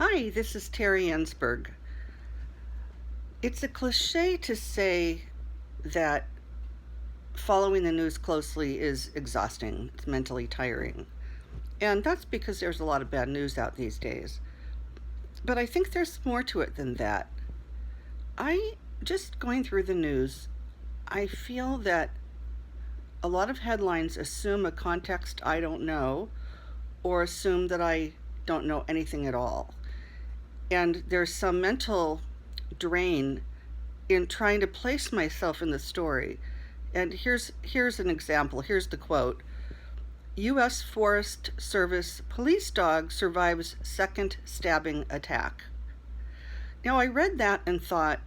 Hi, this is Terry Ensberg. It's a cliche to say that following the news closely is exhausting, it's mentally tiring. And that's because there's a lot of bad news out these days. But I think there's more to it than that. I just going through the news, I feel that a lot of headlines assume a context I don't know or assume that I don't know anything at all. And there's some mental drain in trying to place myself in the story. And here's an example. Here's the quote. US Forest Service police dog survives second stabbing attack. Now I read that and thought,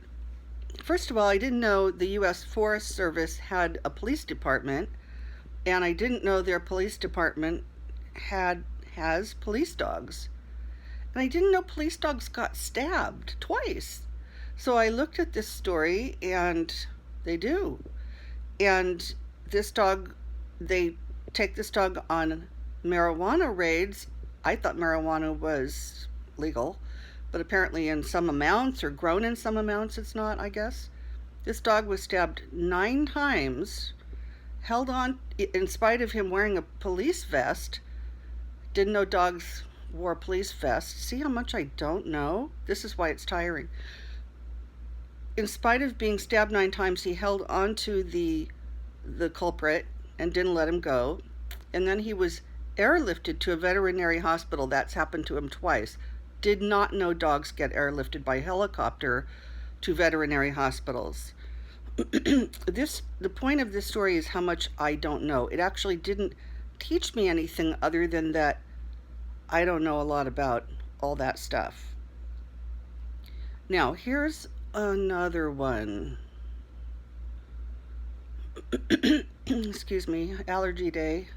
first of all, I didn't know the US Forest Service had a police department, and I didn't know their police department has police dogs. And I didn't know police dogs got stabbed twice. So I looked at this story, and they do. And this dog, they take this dog on marijuana raids. I thought marijuana was legal, but apparently in some amounts or grown in some amounts it's not, I guess. This dog was stabbed 9 times, held on in spite of him wearing a police vest. Didn't know dogs wore police vests. See how much I don't know? This is why it's tiring. In spite of being stabbed 9 times, he held on to the culprit and didn't let him go. And then he was airlifted to a veterinary hospital. That's happened to him twice. Did not know dogs get airlifted by helicopter to veterinary hospitals. The point of this story is how much I don't know. It actually didn't teach me anything other than that I don't know a lot about all that stuff. Now, here's another one. Excuse me, allergy day.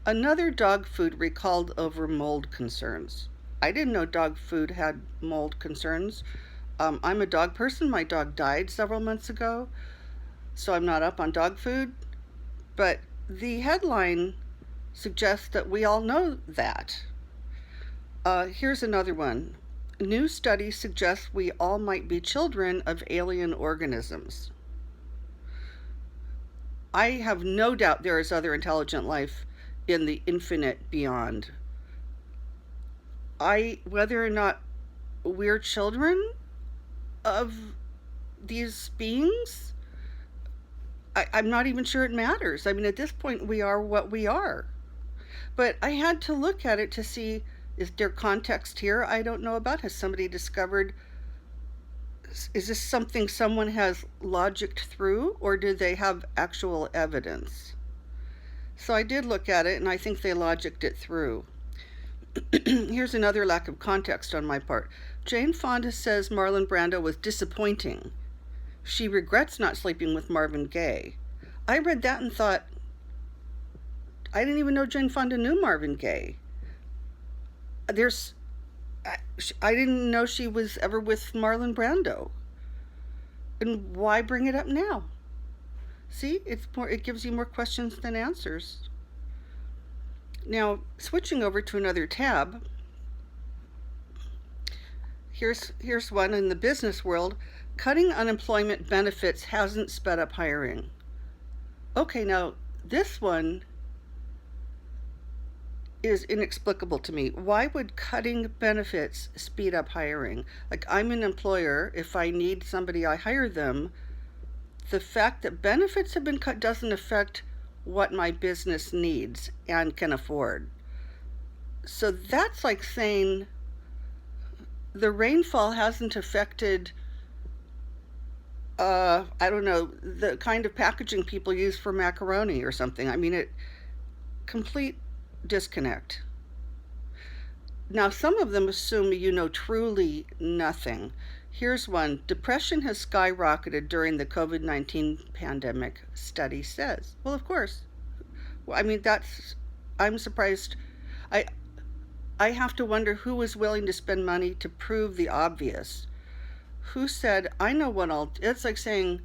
Another dog food recalled over mold concerns. I didn't know dog food had mold concerns. I'm a dog person. My dog died several months ago, so I'm not up on dog food. But the headline suggests that we all know that. Here's another one. New study suggests we all might be children of alien organisms. I have no doubt there is other intelligent life in the infinite beyond. Whether or not we're children of these beings, I'm not even sure it matters. I mean, at this point, we are what we are. But I had to look at it to see, is there context here I don't know about? Has somebody discovered, is this something someone has logicked through, or do they have actual evidence? So I did look at it, and I think they logicked it through. Here's another lack of context on my part. Jane Fonda says Marlon Brando was disappointing. She regrets not sleeping with Marvin Gaye. I read that and thought, I didn't even know Jane Fonda knew Marvin Gaye. I didn't know she was ever with Marlon Brando. And why bring it up now? See, it gives you more questions than answers. Now, switching over to another tab, here's one in the business world. Cutting unemployment benefits hasn't sped up hiring. Okay, now this one is inexplicable to me. Why would cutting benefits speed up hiring? Like, I'm an employer. If I need somebody, I hire them. The fact that benefits have been cut doesn't affect what my business needs and can afford. So that's like saying the rainfall hasn't affected, I don't know, the kind of packaging people use for macaroni or something. I mean, complete disconnect. Now, some of them assume you know truly nothing. Here's one. Depression has skyrocketed during the COVID-19 pandemic, study says. Well, of course. I mean, I'm surprised. I, I have to wonder who was willing to spend money to prove the obvious. Who said, I know it's like saying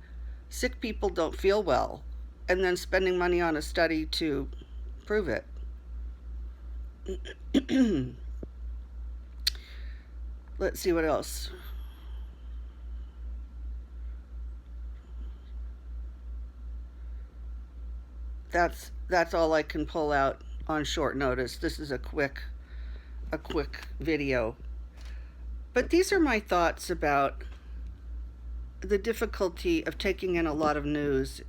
sick people don't feel well and then spending money on a study to prove it. Let's see what else. That's all I can pull out on short notice. This is a quick video. But these are my thoughts about the difficulty of taking in a lot of news.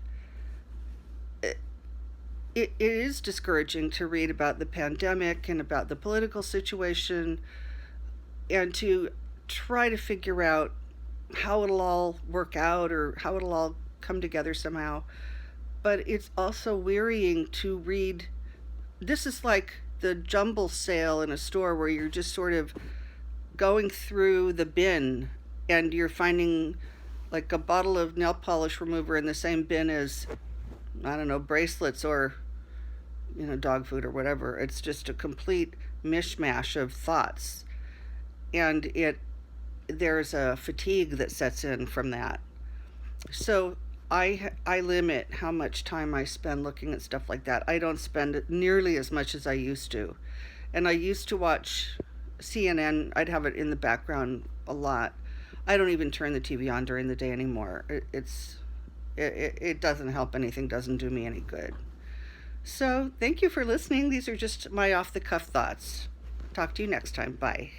It is discouraging to read about the pandemic and about the political situation and to try to figure out how it'll all work out or how it'll all come together somehow. But it's also wearying to read. This is like the jumble sale in a store where you're just sort of going through the bin and you're finding like a bottle of nail polish remover in the same bin as, I don't know, bracelets or, dog food or whatever. It's just a complete mishmash of thoughts. And there's a fatigue that sets in from that. So I limit how much time I spend looking at stuff like that. I don't spend nearly as much as I used to. And I used to watch CNN. I'd have it in the background a lot. I don't even turn the TV on during the day anymore. It doesn't help anything, doesn't do me any good. So thank you for listening. These are just my off the cuff thoughts. Talk to you next time. Bye.